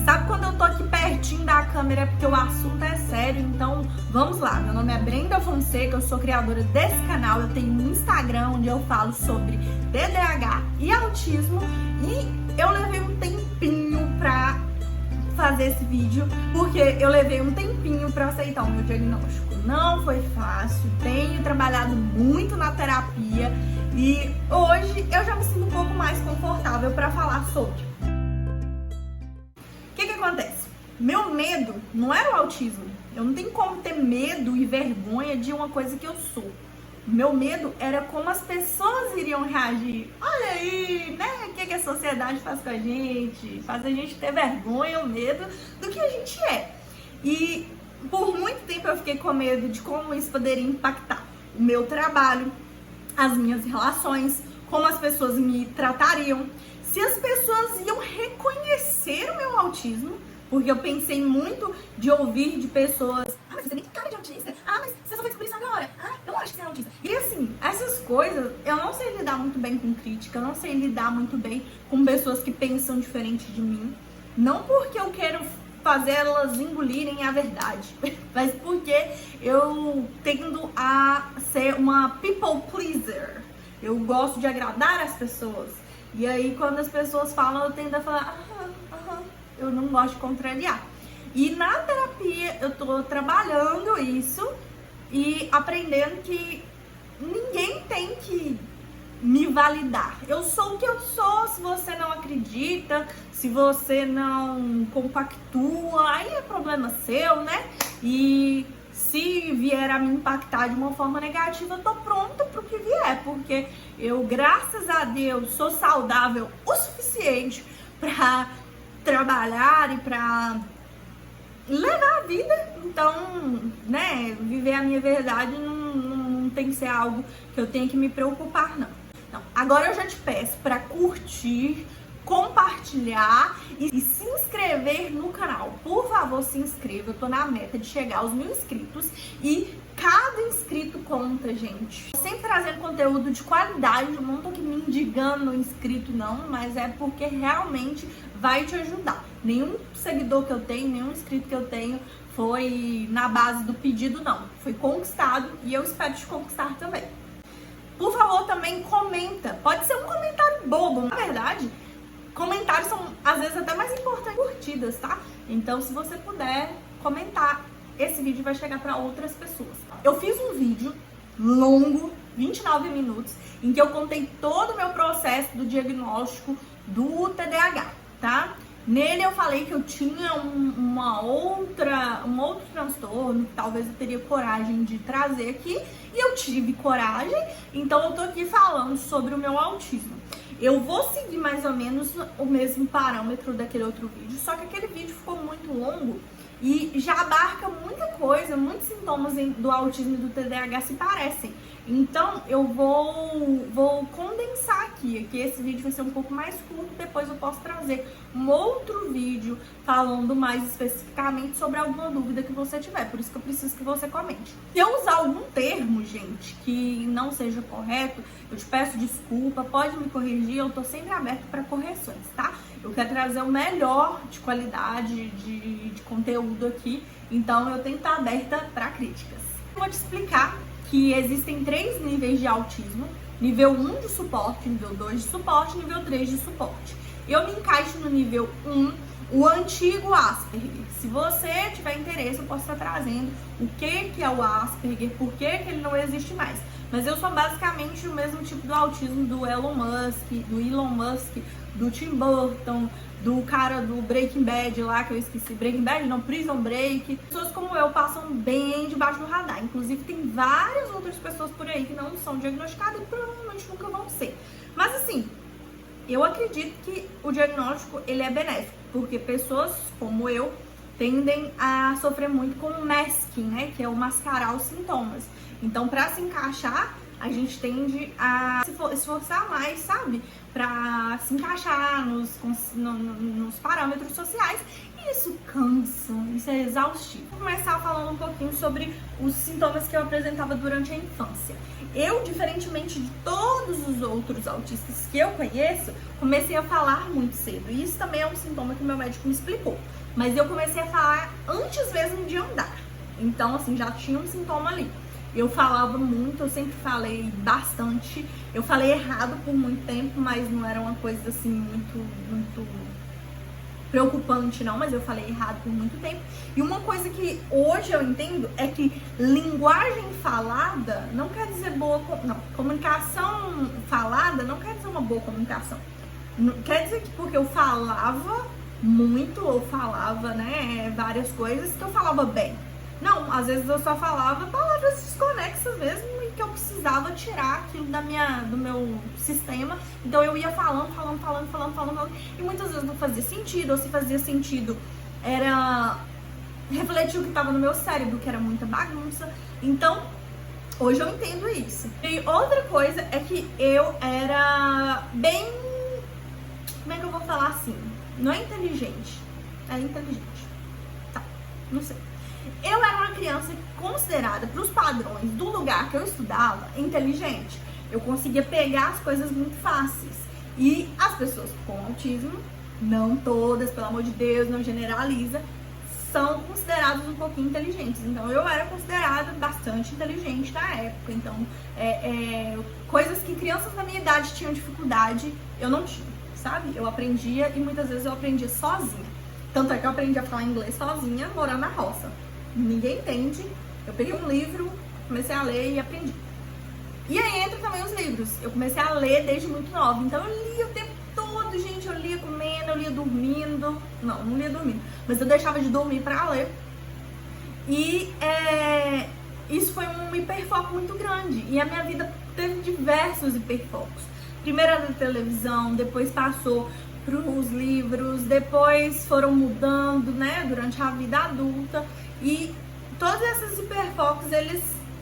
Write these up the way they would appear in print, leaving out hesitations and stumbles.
Sabe quando eu tô aqui pertinho da câmera é porque o assunto é sério, então vamos lá. Meu nome é Brenda Fonseca, eu sou criadora desse canal, eu tenho um Instagram onde eu falo sobre TDAH e autismo e eu levei um tempinho pra fazer esse vídeo, porque eu levei um tempinho pra aceitar o meu diagnóstico. Não foi fácil, tenho trabalhado muito na terapia e hoje eu já me sinto um pouco mais confortável pra falar sobre. O que acontece? Meu medo não era o autismo. Eu não tenho como ter medo e vergonha de uma coisa que eu sou. Meu medo era como as pessoas iriam reagir. Olha aí, né? O que a sociedade faz com a gente? Faz a gente ter vergonha ou medo do que a gente é. E por muito tempo eu fiquei com medo de como isso poderia impactar o meu trabalho, as minhas relações, como as pessoas me tratariam, se as pessoas iam reconhecer o meu autismo, porque eu pensei muito de ouvir de pessoas: ah, mas você tem cara de autista, ah, mas você só foi descobrir isso agora, ah, eu acho que você é autista. E assim, essas coisas, eu não sei lidar muito bem com crítica, eu não sei lidar muito bem com pessoas que pensam diferente de mim, não porque eu quero fazer elas engolirem a verdade, mas porque eu tendo a ser uma people pleaser. Eu gosto de agradar as pessoas. E aí, quando as pessoas falam, eu tendo a falar, eu não gosto de contrariar. E na terapia, eu tô trabalhando isso e aprendendo que ninguém tem que me validar. Eu sou o que eu sou. Se você não acredita, se você não compactua, aí é problema seu, né? E se vier a me impactar de uma forma negativa, eu tô pronta pro que vier, porque eu, graças a Deus, sou saudável o suficiente pra trabalhar e pra levar a vida. Então, né, viver a minha verdade não tem que ser algo que eu tenha que me preocupar, não. Então, agora eu já te peço pra curtir, compartilhar e se inscrever no canal. Por favor, se inscreva. Eu tô na meta de chegar aos 1000 inscritos e cada inscrito conta, gente. Tô sempre trazendo conteúdo de qualidade, eu não tô aqui me indigando inscrito não, mas é porque realmente vai te ajudar. Nenhum seguidor que eu tenho, nenhum inscrito que eu tenho foi na base do pedido, não. Foi conquistado e eu espero te conquistar também. Por favor, também comenta. Pode ser um comentário bobo, na verdade. Comentários são, às vezes, até mais importantes que curtidas, tá? Então, se você puder comentar, esse vídeo vai chegar para outras pessoas. Eu fiz um vídeo longo, 29 minutos, em que eu contei todo o meu processo do diagnóstico do TDAH, tá? Nele eu falei que eu tinha um outro transtorno, que talvez eu teria coragem de trazer aqui, e eu tive coragem, então eu tô aqui falando sobre o meu autismo. Eu vou seguir mais ou menos o mesmo parâmetro daquele outro vídeo, só que aquele vídeo ficou muito longo e já abarca muita coisa, muitos sintomas do autismo e do TDAH se parecem. Então eu vou condensar aqui, que esse vídeo vai ser um pouco mais curto, depois eu posso trazer um outro vídeo falando mais especificamente sobre alguma dúvida que você tiver, por isso que eu preciso que você comente. Se eu usar algum termo, gente, que não seja correto, eu te peço desculpa, pode me corrigir, eu tô sempre aberta para correções, tá? Eu quero trazer o melhor de qualidade de conteúdo aqui, então eu tenho que estar aberta para críticas. Eu vou te explicar que existem 3 níveis de autismo: nível 1 de suporte, nível 2 de suporte, nível 3 de suporte. Eu me encaixo no nível 1, o antigo Asperger. Se você tiver interesse, eu posso estar trazendo o que é o Asperger, por que ele não existe mais. Mas eu sou basicamente o mesmo tipo do autismo do Elon Musk, do Tim Burton, do cara do Breaking Bad lá, que eu esqueci. Breaking Bad? Não, Prison Break. Pessoas como eu passam bem debaixo do radar. Inclusive, tem várias outras pessoas por aí que não são diagnosticadas e provavelmente nunca vão ser. Mas assim, eu acredito que o diagnóstico, ele é benéfico, porque pessoas como eu tendem a sofrer muito com o masking, né? Que é o mascarar os sintomas. Então, pra se encaixar, a gente tende a se esforçar mais, sabe? Pra se encaixar nos parâmetros sociais. E isso cansa, isso é exaustivo. Vou começar falando um pouquinho sobre os sintomas que eu apresentava durante a infância. Eu, diferentemente de todos os outros autistas que eu conheço, comecei a falar muito cedo. E isso também é um sintoma que meu médico me explicou. Mas eu comecei a falar antes mesmo de andar. Então, assim, já tinha um sintoma ali. Eu falava muito, eu sempre falei bastante. Eu falei errado por muito tempo, mas não era uma coisa assim muito preocupante não, mas eu falei errado por muito tempo. E uma coisa que hoje eu entendo é que linguagem falada não quer dizer boa, não, comunicação falada não quer dizer uma boa comunicação. Não, quer dizer que porque eu falava muito ou falava, né, várias coisas que eu falava bem. Não, às vezes eu só falava palavras desconexas mesmo e que eu precisava tirar aquilo do meu sistema. Então eu ia falando, e muitas vezes não fazia sentido, ou se fazia sentido era refletir o que estava no meu cérebro, que era muita bagunça. Então, hoje eu entendo isso. E outra coisa é que eu era bem... Como é que eu vou falar assim? Não é inteligente, é inteligente. Tá, não sei. Eu era uma criança considerada, para os padrões do lugar que eu estudava, inteligente. Eu conseguia pegar as coisas muito fáceis. E as pessoas com autismo, não todas, pelo amor de Deus, não generaliza, são consideradas um pouquinho inteligentes. Então eu era considerada bastante inteligente na época. Então, coisas que crianças da minha idade tinham dificuldade, eu não tinha, sabe? Eu aprendia e muitas vezes eu aprendia sozinha. Tanto é que eu aprendi a falar inglês sozinha, morando na roça. Ninguém entende. Eu peguei um livro, comecei a ler e aprendi. E aí entra também os livros. Eu comecei a ler desde muito nova. Então eu lia o tempo todo, gente. Eu lia comendo, eu lia dormindo. Não lia dormindo. Mas eu deixava de dormir pra ler. E isso foi um hiperfoco muito grande. E a minha vida teve diversos hiperfocos. Primeiro era da televisão, depois passou para os livros, depois foram mudando, né, durante a vida adulta. E todos esses hiperfocos, eles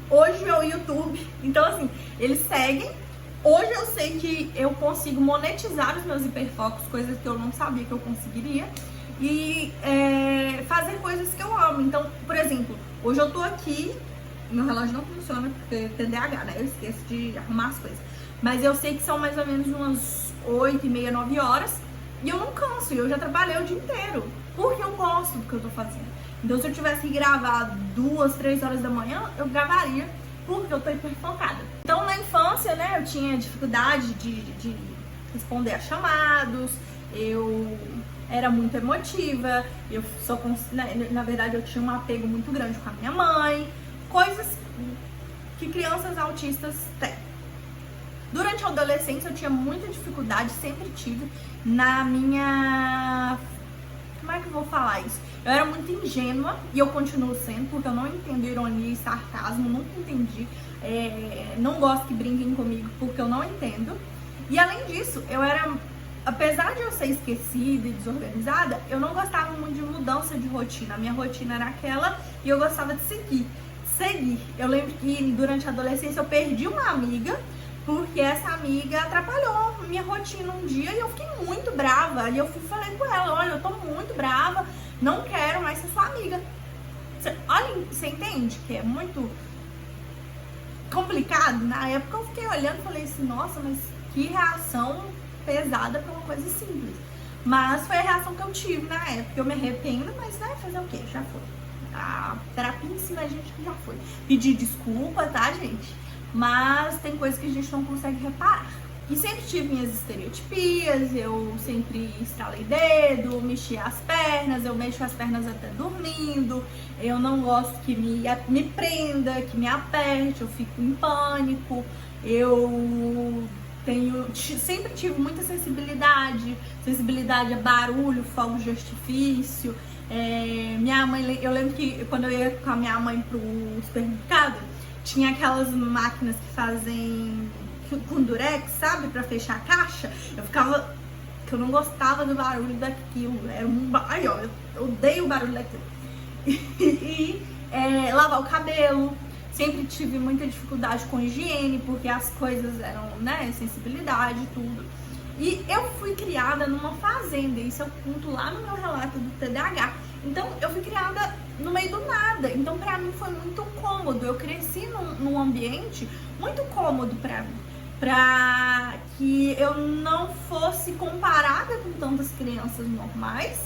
hoje é o YouTube, então assim, eles seguem. Hoje eu sei que eu consigo monetizar os meus hiperfocos, coisas que eu não sabia que eu conseguiria, e fazer coisas que eu amo. Então, por exemplo, hoje eu tô aqui, meu relógio não funciona porque TDAH, né, eu esqueço de arrumar as coisas, mas eu sei que são mais ou menos umas 8h30, 9 horas, e eu não canso, e eu já trabalhei o dia inteiro, porque eu gosto do que eu tô fazendo. Então, se eu tivesse que gravar 2, 3 horas da manhã, eu gravaria, porque eu tô hiperfocada. Então, na infância, né, eu tinha dificuldade de responder a chamados, eu era muito emotiva, eu só, né, na verdade, eu tinha um apego muito grande com a minha mãe, coisas que crianças autistas têm. Durante a adolescência, eu tinha muita dificuldade, sempre tive, na minha... Como é que eu vou falar isso? Eu era muito ingênua, e eu continuo sendo, porque eu não entendo ironia e sarcasmo, nunca entendi. Não gosto que brinquem comigo, porque eu não entendo. E além disso, eu era... Apesar de eu ser esquecida e desorganizada, eu não gostava muito de mudança de rotina. A minha rotina era aquela e eu gostava de seguir. Eu lembro que durante a adolescência eu perdi uma amiga, porque essa amiga atrapalhou minha rotina um dia e eu fiquei muito brava. E eu falei com ela, olha, eu tô muito brava, não quero mais ser sua amiga. Olha, você entende que é muito complicado? Na época eu fiquei olhando e falei assim, nossa, mas que reação pesada pra uma coisa simples. Mas foi a reação que eu tive na época. Eu me arrependo, mas né, fazer o quê? Já foi. A terapia ensina a gente que já foi. Pedir desculpa, tá, gente? Mas tem coisas que a gente não consegue reparar. E sempre tive minhas estereotipias, eu sempre estralei dedo, mexi as pernas, eu mexo as pernas até dormindo, eu não gosto que me prenda, que me aperte, eu fico em pânico, eu sempre tive muita sensibilidade a barulho, fogo de artifício. Minha mãe, eu lembro que quando eu ia com a minha mãe pro supermercado, tinha aquelas máquinas que fazem com durex, sabe? Pra fechar a caixa. Eu não gostava do barulho daquilo. Era ai, ó, eu odeio o barulho daquilo. Lavar o cabelo. Sempre tive muita dificuldade com higiene, porque as coisas eram, né, sensibilidade e tudo. E eu fui criada numa fazenda, isso eu conto lá no meu relato do TDAH. Então eu fui criada no meio do nada. Então pra mim foi muito cômodo. Eu cresci num ambiente muito cômodo pra mim. Pra que eu não fosse comparada com tantas crianças normais,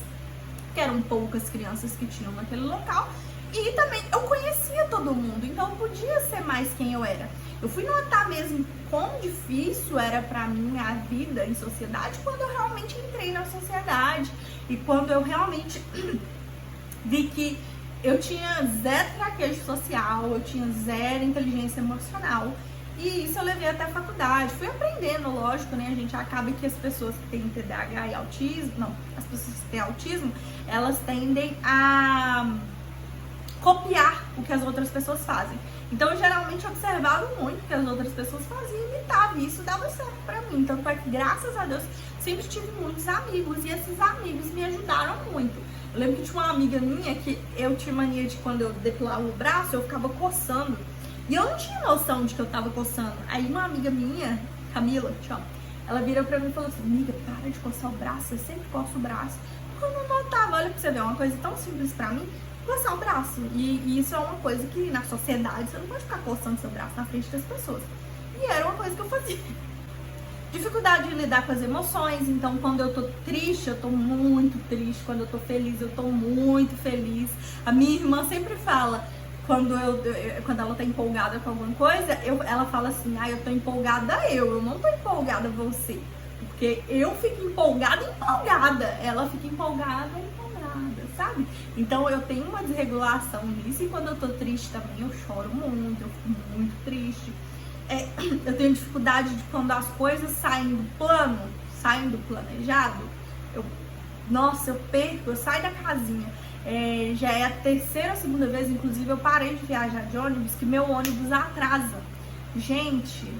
que eram poucas crianças que tinham naquele local. E também eu conhecia todo mundo, então eu podia ser mais quem eu era. Eu fui notar mesmo quão difícil era pra mim a vida em sociedade quando eu realmente entrei na sociedade. E quando eu realmente vi que eu tinha zero traquejo social, eu tinha zero inteligência emocional. E isso eu levei até a faculdade. Fui aprendendo, lógico, né? A gente acaba que as pessoas que têm TDAH e autismo, não, as pessoas que têm autismo, elas tendem a copiar o que as outras pessoas fazem. Então eu geralmente observava muito o que as outras pessoas faziam e imitava, e isso dava certo pra mim. Então, graças a Deus, sempre tive muitos amigos, e esses amigos me ajudaram muito. Eu lembro que tinha uma amiga minha que eu tinha mania de, quando eu depilava o braço, eu ficava coçando. E eu não tinha noção de que eu tava coçando. Aí uma amiga minha, Camila, tchau, ela virou pra mim e falou assim: amiga, para de coçar o braço, você sempre coça o braço. Eu não notava, olha pra você ver, uma coisa tão simples pra mim, coçar o braço. E isso é uma coisa que na sociedade você não pode ficar coçando seu braço na frente das pessoas. E era uma coisa que eu fazia. Dificuldade de lidar com as emoções. Então quando eu tô triste, eu tô muito triste. Quando eu tô feliz, eu tô muito feliz. A minha irmã sempre fala, quando ela tá empolgada com alguma coisa, ela fala assim: eu tô empolgada, eu não tô empolgada você. Porque eu fico empolgada, ela fica empolgada, sabe? Então eu tenho uma desregulação nisso, e quando eu tô triste também eu choro muito, eu fico muito triste. Eu tenho dificuldade de quando as coisas saem do plano, saem do planejado, eu perco, eu saio da casinha. Já é a terceira ou segunda vez, inclusive eu parei de viajar de ônibus, que meu ônibus atrasa. Gente,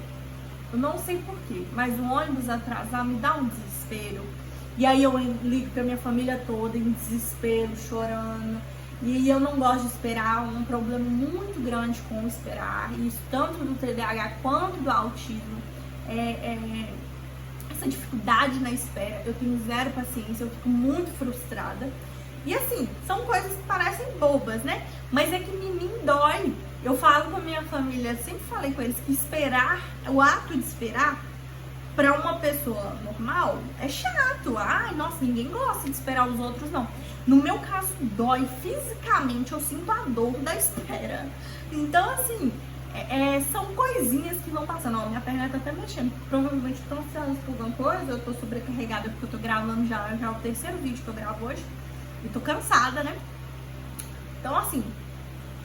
eu não sei porquê, mas o ônibus atrasar me dá um desespero. E aí eu ligo pra minha família toda em desespero, chorando. E eu não gosto de esperar, um problema muito grande com esperar. Isso tanto do TDAH quanto do autismo. Essa dificuldade na espera, eu tenho zero paciência, eu fico muito frustrada. E assim, são coisas que parecem bobas, né? Mas é que em mim dói. Eu falo com a minha família, sempre falei com eles que esperar, o ato de esperar, pra uma pessoa normal, é chato. Ai, nossa, ninguém gosta de esperar os outros, não. No meu caso, dói fisicamente, eu sinto a dor da espera. Então, assim, são coisinhas que vão passando. Ó, minha perna tá até mexendo. Provavelmente estão ansiosa por alguma coisa, eu tô sobrecarregada porque eu tô gravando já o terceiro vídeo que eu gravo hoje. E tô cansada, né? Então, assim,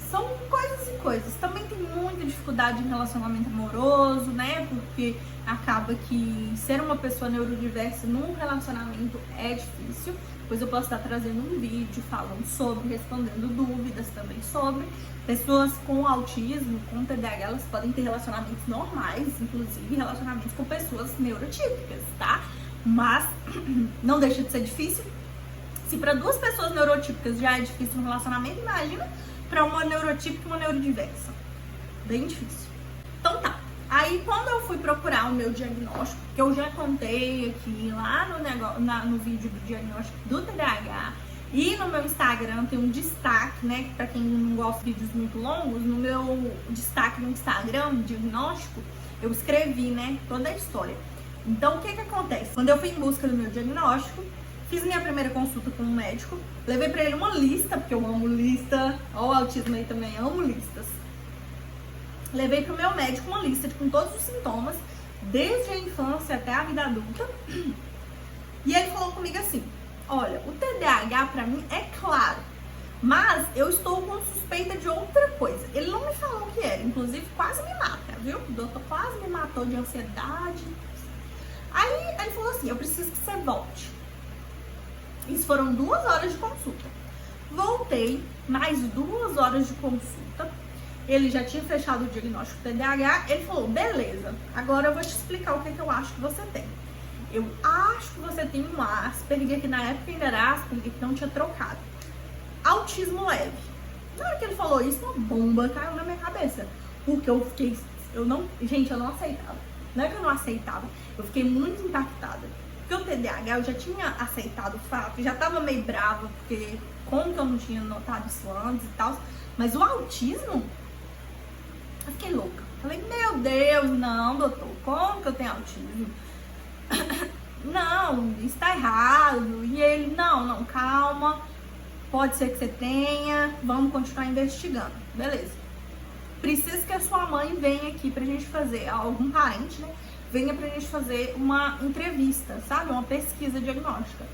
são coisas e coisas. Também tem muita dificuldade em relacionamento amoroso, né? Porque acaba que ser uma pessoa neurodiversa num relacionamento é difícil. Depois eu posso estar trazendo um vídeo falando sobre, respondendo dúvidas também sobre. Pessoas com autismo, com TDAH, elas podem ter relacionamentos normais, inclusive relacionamentos com pessoas neurotípicas, tá? Mas não deixa de ser difícil. Se para duas pessoas neurotípicas já é difícil um relacionamento, imagina para uma neurotípica e uma neurodiversa. Bem difícil. Então tá. Aí quando eu fui procurar o meu diagnóstico, que eu já contei aqui lá no vídeo do diagnóstico do TDAH, e no meu Instagram tem um destaque, né? Pra quem não gosta de vídeos muito longos, no meu destaque no Instagram, diagnóstico, eu escrevi, né, toda a história. Então o que acontece? Quando eu fui em busca do meu diagnóstico, fiz minha primeira consulta com um médico, levei pra ele uma lista, porque eu amo lista, ó, o autismo aí também, amo listas. Levei pro meu médico uma lista com todos os sintomas, desde a infância até a vida adulta. E ele falou comigo assim: olha, o TDAH pra mim é claro, mas eu estou com suspeita de outra coisa. Ele não me falou o que era, inclusive quase me mata, viu? O doutor quase me matou de ansiedade. Aí ele falou assim: eu preciso que você volte. Isso foram 2 horas de consulta. Voltei, mais 2 horas de consulta. Ele já tinha fechado o diagnóstico do TDAH. Ele falou: beleza, agora eu vou te explicar o que eu acho que você tem. Eu acho que você tem um Asperger, que na época ainda era Asperger, que não tinha trocado. Autismo leve. Na hora que ele falou isso, uma bomba caiu na minha cabeça. Porque gente, eu não aceitava. Não é que eu não aceitava, eu fiquei muito impactada. Porque o TDAH eu já tinha aceitado o fato, já tava meio brava, porque como que eu não tinha notado isso antes e tal. Mas o autismo, eu fiquei louca. Falei, meu Deus, não, doutor, como que eu tenho autismo? Não, isso tá errado. E ele, não, calma, pode ser que você tenha, vamos continuar investigando. Beleza. Precisa que a sua mãe venha aqui pra gente fazer, algum parente, né? Venha pra gente fazer uma entrevista, sabe? Uma pesquisa diagnóstica.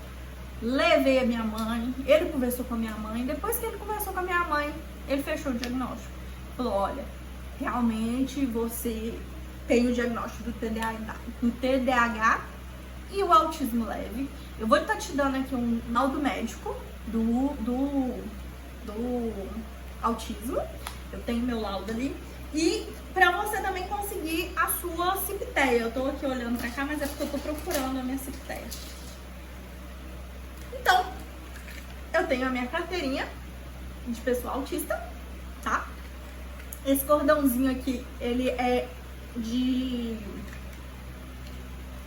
Levei a minha mãe, ele conversou com a minha mãe. Depois que ele conversou com a minha mãe, ele fechou o diagnóstico. Falou, olha, realmente você tem o diagnóstico do TDAH e o autismo leve. Eu vou estar te dando aqui um laudo médico do autismo. Eu tenho meu laudo ali. E pra você também conseguir a sua CIPTEA. Eu tô aqui olhando pra cá, mas é porque eu tô procurando a minha CIPTEA. Então, eu tenho a minha carteirinha de pessoa autista, tá? Esse cordãozinho aqui, ele é de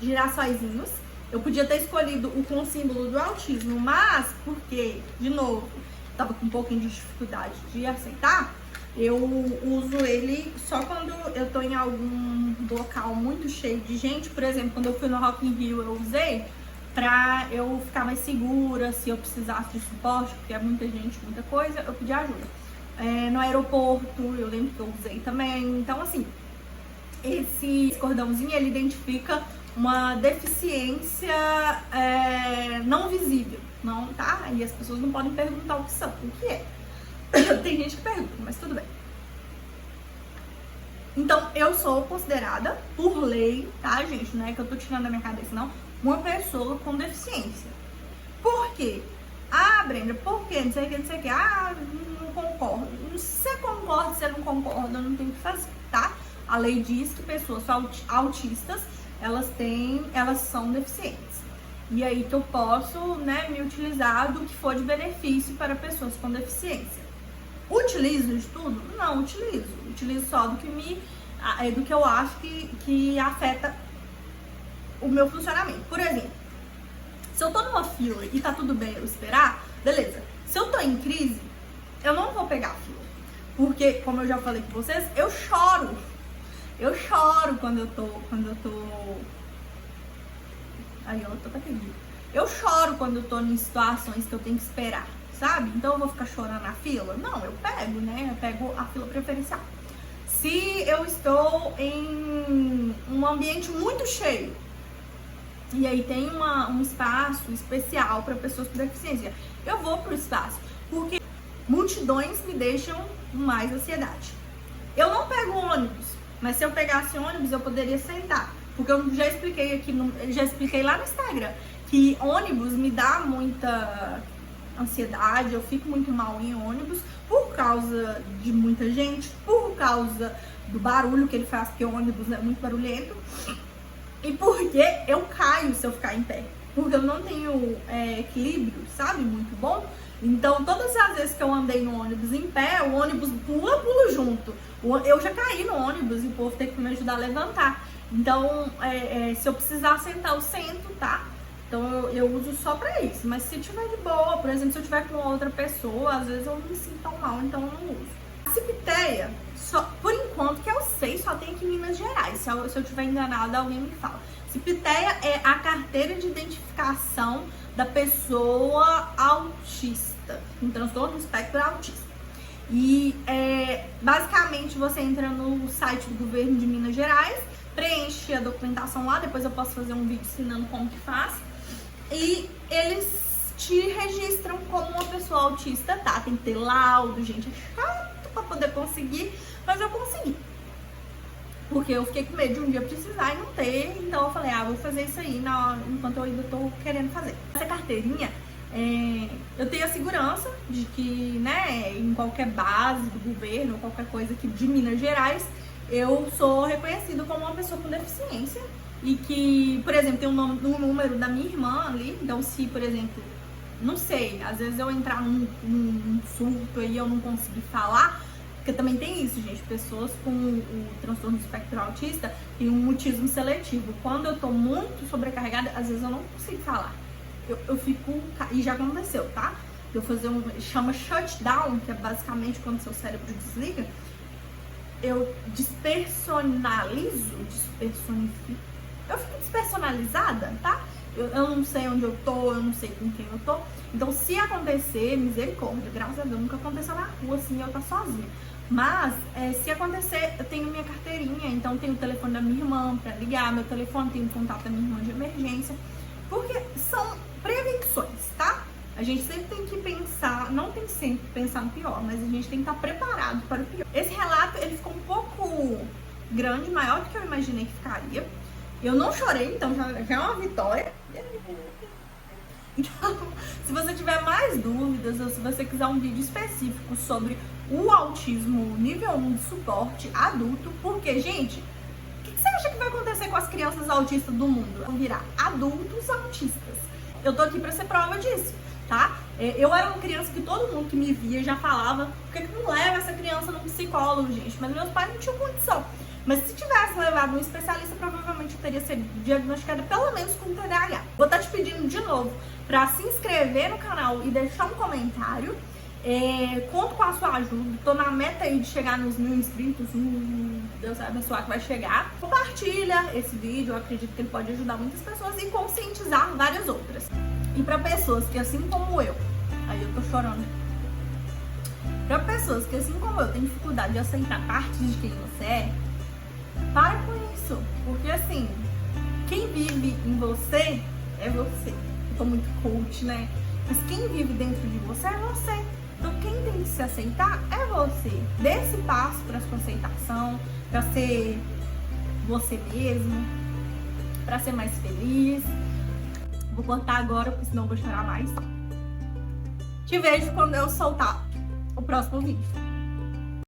girassóizinhos. Eu podia ter escolhido o com símbolo do autismo, mas porque, de novo, tava com um pouquinho de dificuldade de aceitar, eu uso ele só quando eu tô em algum local muito cheio de gente. Por exemplo, quando eu fui no Rock in Rio, eu usei pra eu ficar mais segura, se eu precisasse de suporte, porque é muita gente, muita coisa, eu pedi ajuda. No aeroporto, eu lembro que eu usei também. Então, assim, esse cordãozinho, ele identifica uma deficiência não visível, não, tá? E as pessoas não podem perguntar o que são, o que é. Tem gente que pergunta, mas tudo bem. Então, eu sou considerada, por lei, tá, gente? Não é que eu tô tirando da minha cabeça, não. Uma pessoa com deficiência. Por quê? Ah, Brenda, por quê? Não sei o que, não sei o que. Ah, não concordo. Se você concorda, se você não concorda, não tem o que fazer, tá? A lei diz que pessoas autistas, elas são deficientes. E aí que eu posso, né, me utilizar do que for de benefício para pessoas com deficiência. Utilizo de tudo? Não utilizo. Utilizo só do que eu acho que afeta o meu funcionamento. Por exemplo, se eu tô numa fila e tá tudo bem eu esperar, beleza. Se eu tô em crise, eu não vou pegar a fila. Porque, como eu já falei com vocês, eu choro. Eu choro quando eu tô... Aí, eu tô perdida. Eu choro quando eu tô em situações que eu tenho que esperar, sabe? Então eu vou ficar chorando na fila? Não, eu pego, né? Eu pego a fila preferencial. Se eu estou em um ambiente muito cheio e aí tem um espaço especial para pessoas com deficiência, eu vou pro espaço, porque multidões me deixam mais ansiedade. Eu não pego ônibus, mas se eu pegasse ônibus eu poderia sentar, porque eu já expliquei lá no Instagram que ônibus me dá muita ansiedade, eu fico muito mal em ônibus por causa de muita gente, por causa do barulho que ele faz, porque o ônibus é muito barulhento, e porque eu caio se eu ficar em pé, porque eu não tenho equilíbrio, sabe, muito bom. Então todas as vezes que eu andei no ônibus em pé, o ônibus pula junto. Eu já caí no ônibus e o povo tem que me ajudar a levantar. Então se eu precisar sentar, eu sento, tá? Então eu uso só pra isso. Mas se tiver de boa, por exemplo, se eu tiver com outra pessoa, às vezes eu não me sinto tão mal, então eu não uso. A CIPTEA, por enquanto que eu sei, só tem aqui em Minas Gerais. Se eu tiver enganada, alguém me fala. CIPTEA é a carteira de identificação da pessoa autista, com transtorno do espectro autista. E basicamente você entra no site do governo de Minas Gerais, preenche a documentação lá, depois eu posso fazer um vídeo ensinando como que faz. E eles te registram como uma pessoa autista, tá? Tem que ter laudo, gente, é chato pra poder conseguir, mas eu consegui. Porque eu fiquei com medo de um dia precisar e não ter, então eu falei, vou fazer isso aí enquanto eu ainda tô querendo fazer. Essa carteirinha, eu tenho a segurança de que, né, em qualquer base do governo, qualquer coisa aqui de Minas Gerais, eu sou reconhecido como uma pessoa com deficiência. E que, por exemplo, tem um número da minha irmã ali. Então, se, por exemplo, não sei, às vezes eu entrar num surto aí eu não conseguir falar, Porque também tem isso, gente. Pessoas com o transtorno do espectro autista têm um mutismo seletivo. Quando eu tô muito sobrecarregada, às vezes eu não consigo falar. Eu fico... E já aconteceu, tá? Eu fazer chama shutdown, que é basicamente quando seu cérebro desliga. Eu despersonalizo, despersonifico. Eu fico despersonalizada, tá? Eu não sei onde eu tô, eu não sei com quem eu tô. Então, se acontecer, misericórdia, graças a Deus, nunca aconteceu na rua, assim, eu tô sozinha. Mas, se acontecer, eu tenho minha carteirinha, então tenho o telefone da minha irmã pra ligar, meu telefone, tenho contato da minha irmã de emergência. Porque são prevenções, tá? A gente sempre tem que pensar, não tem sempre que pensar no pior, mas a gente tem que estar preparado para o pior. Esse relato, ele ficou um pouco grande, maior do que eu imaginei que ficaria. Eu não chorei, então já é uma vitória. Então, se você tiver mais dúvidas ou se você quiser um vídeo específico sobre o autismo nível 1 de suporte adulto, porque, gente, o que você acha que vai acontecer com as crianças autistas do mundo? Vão virar adultos autistas. Eu tô aqui pra ser prova disso, tá? Eu era uma criança que todo mundo que me via já falava: por que não leva essa criança num psicólogo, gente? Mas meus pais não tinham condição. Mas se tivesse levado um especialista, provavelmente eu teria sido diagnosticada pelo menos com TDAH. Vou estar te pedindo de novo para se inscrever no canal e deixar um comentário. Conto com a sua ajuda. Tô na meta aí de chegar nos 1000 inscritos. Deus vai abençoar que vai chegar. Compartilha esse vídeo, eu acredito que ele pode ajudar muitas pessoas e conscientizar várias outras. E para pessoas que, assim como eu, aí eu tô chorando. Para pessoas que, assim como eu, têm dificuldade de aceitar partes de quem você é, para com isso, porque assim, quem vive em você é você. Eu tô muito coach, né? Mas quem vive dentro de você é você. Então quem tem que se aceitar é você. Dê esse passo para sua aceitação, para ser você mesmo, para ser mais feliz. Vou cortar agora, porque senão eu vou chorar mais. Te vejo quando eu soltar o próximo vídeo.